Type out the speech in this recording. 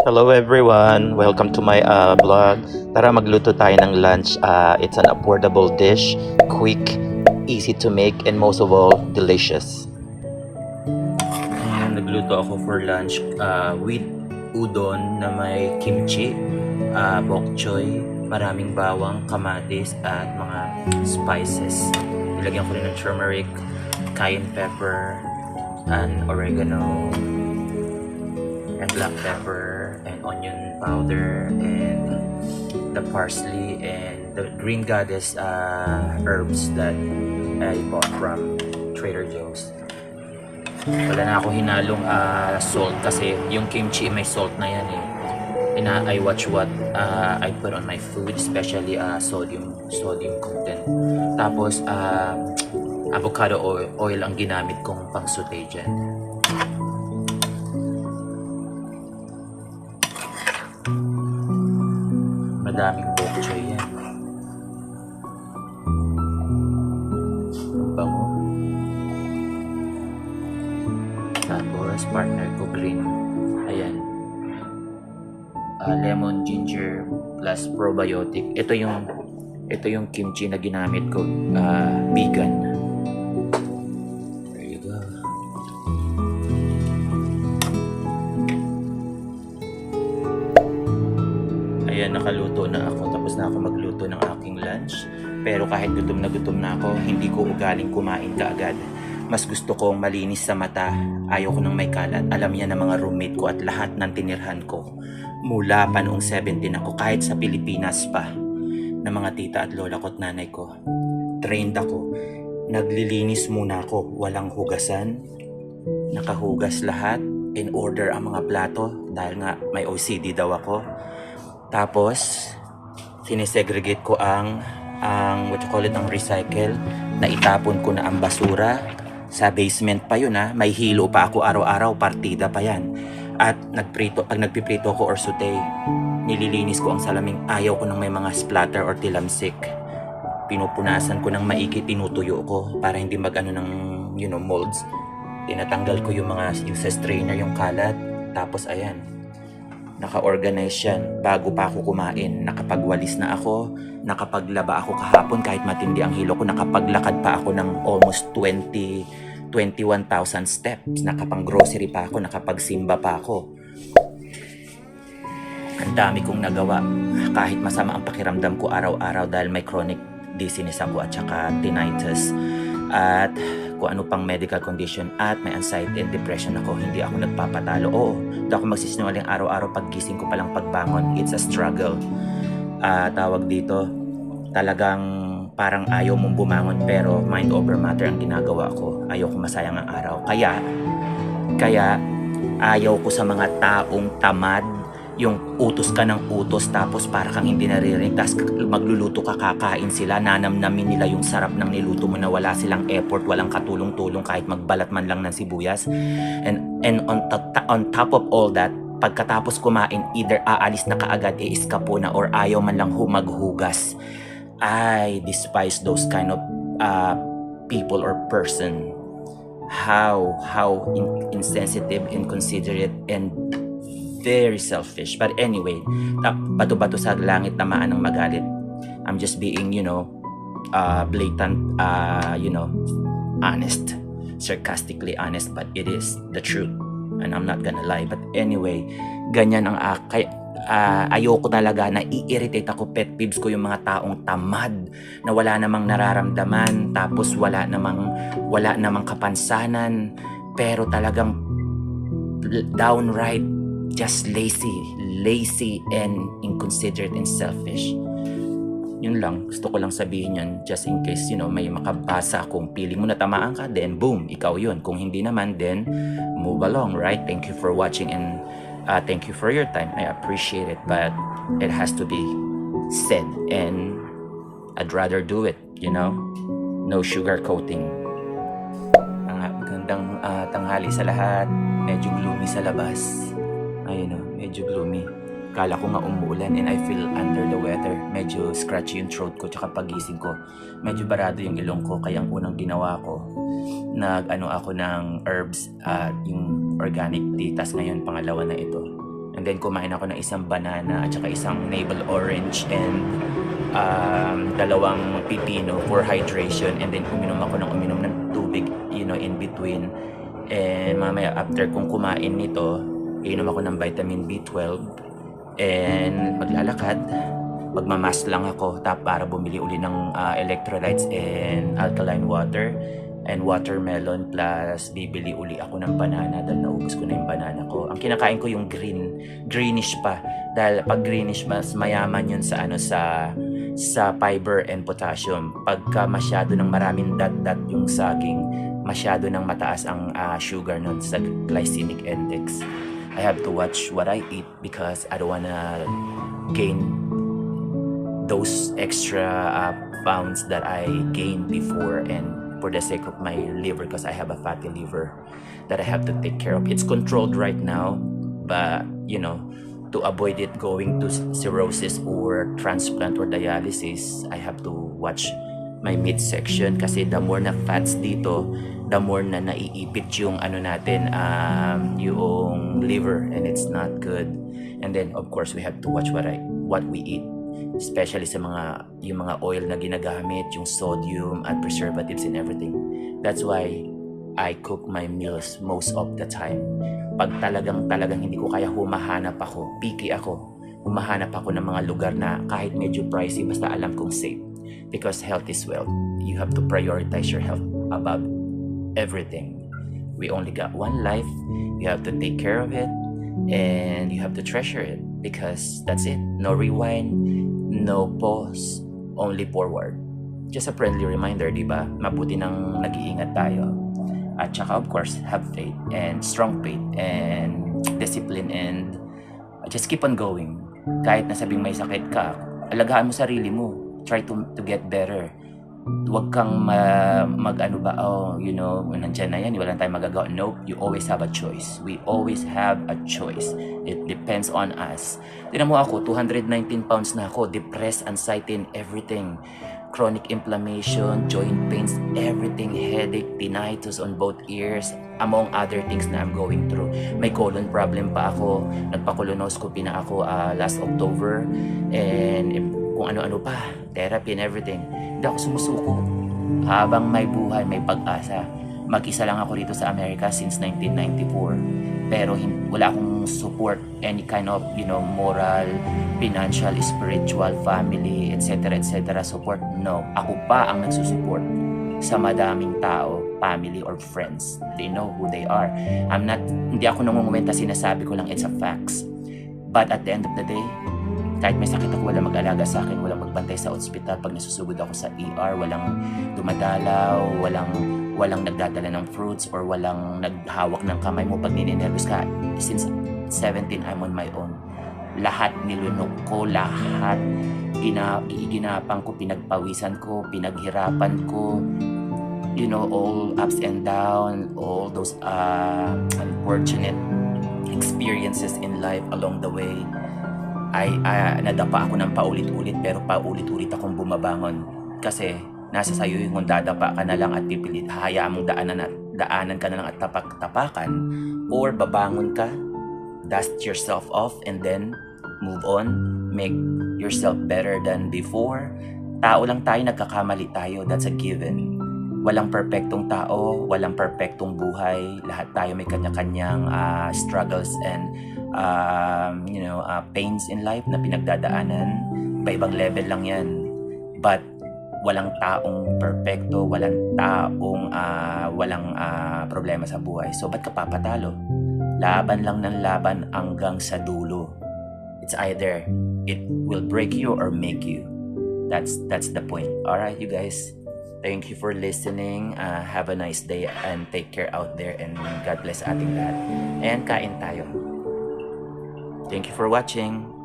Hello everyone! Welcome to my vlog. Tara magluto tayo ng lunch. It's an affordable dish, quick, easy to make, and most of all, delicious. Nagluto ako for lunch with udon na may kimchi, bok choy, maraming bawang, kamatis, at mga spices. Nilagyan ko rin ng turmeric, cayenne pepper, and oregano, and black pepper, and onion powder, and the parsley, and the green goddess herbs that I bought from Trader Joe's. Wala na ako hinalong salt kasi yung kimchi may salt na yan eh. I watch what I put on my food, especially sodium content. Tapos avocado oil ang ginamit kong pang saute dyan. Madaming bok choy yan. Ang bango. Tapos partner ko green. Ayan. Lemon, ginger plus probiotic. Ito yung kimchi na ginamit ko. Vegan. There you go. Ayan, nakaluto na ako. Tapos na ako magluto ng aking lunch. Pero kahit gutom na ako, hindi ko ugaling kumain kaagad. Mas gusto kong malinis sa mata. Ayaw ko ng may kalat. Alam niya ng mga roommate ko at lahat ng tinirhan ko. Mula pa noong 17 ako, kahit sa Pilipinas pa, ng mga tita at lola ko at nanay ko. Trained ako. Naglilinis muna ako. Walang hugasan. Nakahugas lahat. In order ang mga plato. Dahil nga may OCD daw ako. Tapos, sinesegregate ko ang recycle. Naitapon ko na ang basura. Sa basement pa yun ha. May hilo pa ako araw-araw. Partida pa yan. At pag nagpiprito ko or saute, nililinis ko ang salaming. Ayaw ko ng may mga splatter or tilamsik. Pinupunasan ko ng maigi, tinutuyo ko para hindi mag-ano ng molds. Tinatanggal ko yung mga sa strainer, yung kalat. Tapos ayan, naka-organize yan bago pa ako kumain. Nakapagwalis na ako, nakapaglaba ako kahapon kahit matindi ang hilo ko. Nakapaglakad pa ako ng almost 21,000 steps. Nakapang grocery pa ako, nakapagsimba pa ako. Ang dami kong nagawa. Kahit masama ang pakiramdam ko araw-araw dahil may chronic dizziness ako at saka tinnitus at kung ano pang medical condition at may anxiety and depression ako, hindi ako nagpapatalo. Oo, hindi ako magsisinungaling araw-araw pag gising ko palang pagbangon. It's a struggle. Tawag dito, talagang parang ayaw mong bumangon pero mind over matter ang ginagawa ko. Ayaw ko masayang ang araw. Kaya ayaw ko sa mga taong tamad, yung utos ka ng utos tapos para kang hindi naririnig, tapos magluluto ka, kakain sila, nanamnamin nila yung sarap ng niluto mo na wala silang effort, walang katulong-tulong kahit magbalat man lang ng sibuyas. And on top of all that, pagkatapos kumain, either aalis na kaagad, iiskapo na, or ayaw man lang maghugas. I despise those kind of people or person. How insensitive, inconsiderate, and very selfish. But anyway, bato-bato sa langit, tamaan ng magalit. I'm just being, blatant, honest. Sarcastically honest, but it is the truth. And I'm not gonna lie. But anyway, ganyan ang ayoko talaga, na i-irritate ako, pet peeves ko yung mga taong tamad na wala namang nararamdaman, tapos wala namang kapansanan, pero talagang downright just lazy and inconsiderate and selfish. Yun lang, gusto ko lang sabihin yun just in case may makabasa. Kung feeling mo na tamaan ka, then boom, ikaw yun. Kung hindi naman, then move along, right? Thank you for watching and thank you for your time. I appreciate it, but it has to be said and I'd rather do it, no sugar coating. Magandang tanghali sa lahat. Medyo gloomy sa labas. Ayun, medyo gloomy. Kala ko nga umuulan and I feel under the weather. Medyo scratchy yung throat ko, tsaka pagising ko medyo barado yung ilong ko. Kaya ang unang ginawa ko, nag-ano ako ng herbs at yung organic tea. Tas ngayon pangalawa na ito. And then kumain ako ng isang banana at saka isang navel orange and dalawang pipino for hydration. And then uminom ako ng tubig, in between. And mamaya after kong kumain nito, inom ako ng vitamin B12 and maglalakad. Magmamas lang ako para bumili uli ng electrolytes and alkaline water and watermelon, plus bibili uli ako ng banana dahil naubos ko na yung banana ko. Ang kinakain ko yung greenish pa, dahil pag greenish mas mayaman yun sa fiber and potassium. Pagka masyado ng maraming dot yung saging, masyado ng mataas ang sugar nun sa glycemic index. I have to watch what I eat because I don't wanna gain those extra pounds that I gained before, and for the sake of my liver, because I have a fatty liver that I have to take care of. It's controlled right now, but to avoid it going to cirrhosis or transplant or dialysis, I have to watch my midsection, kasi the more na fats dito, the more na naiipit yung yung liver, and it's not good. And then of course we have to watch what we eat, especially sa yung mga oil na ginagamit, yung sodium at preservatives and everything. That's why I cook my meals most of the time. Pag talagang hindi ko kaya, picky ako. Humahanap ako ng mga lugar na kahit medyo pricey, basta alam kong safe. Because health is wealth. You have to prioritize your health above everything. We only got one life. You have to take care of it, and you have to treasure it, because that's it. No rewind, no pause, only forward. Just a friendly reminder, di ba? Mabuti nang nag-iingat tayo. At saka of course, have faith and strong faith and discipline, and just keep on going. Kahit na sabing may sakit ka, alagaan mo sarili mo. Try to get better. Huwag kang nandyan na yan, wala tayong magagawa. No, you always have a choice. We always have a choice. It depends on us. Tignan mo ako, 219 pounds na ako, depressed, anxiety, and everything. Chronic inflammation, joint pains, everything, headache, tinnitus on both ears, among other things na I'm going through. May colon problem pa ako, nagpa-colonoscopy na ako last October, and kung ano-ano pa, therapy and everything. Hindi ako sumusuko. Habang may buhay, may pag-asa. Mag-isa lang ako rito sa Amerika since 1994. Pero wala akong support, any kind of, moral, financial, spiritual, family, etc. support. No, ako pa ang nagsusupport sa madaming tao, family or friends. They know who they are. Hindi ako nangungumenta, sinasabi ko lang it's a facts. But at the end of the day, kahit may sakit ako, walang mag-alaga sa akin, walang magbantay sa ospital. Pag nasusugod ako sa ER, walang dumadalaw, walang nagdadala ng fruits, or walang naghawak ng kamay mo pag ninenervous ka. Since 17, I'm on my own. Lahat nilunok ko, lahat ginapang ko, pinagpawisan ko, pinaghirapan ko, all ups and downs, all those unfortunate experiences in life along the way. Nadapa ako ng paulit-ulit, pero paulit-ulit akong bumabangon, kasi nasa sayo yung dadapa ka na lang at pipilit, hahayaan mong daanan ka na lang at tapak-tapakan, or babangon ka, dust yourself off, and then move on, make yourself better than before. Tao lang tayo, nagkakamali tayo, that's a given. Walang perpektong tao, walang perpektong buhay. Lahat tayo may kanya-kanyang struggles and pains in life na pinagdadaanan. Iba-ibang level lang yan. But walang taong perpekto, walang taong walang problema sa buhay. So ba't ka papatalo? Laban lang ng laban hanggang sa dulo. It's either it will break you or make you. That's the point. Alright, you guys. Thank you for listening. Have a nice day and take care out there, and God bless ating lahat. And kain tayo. Thank you for watching.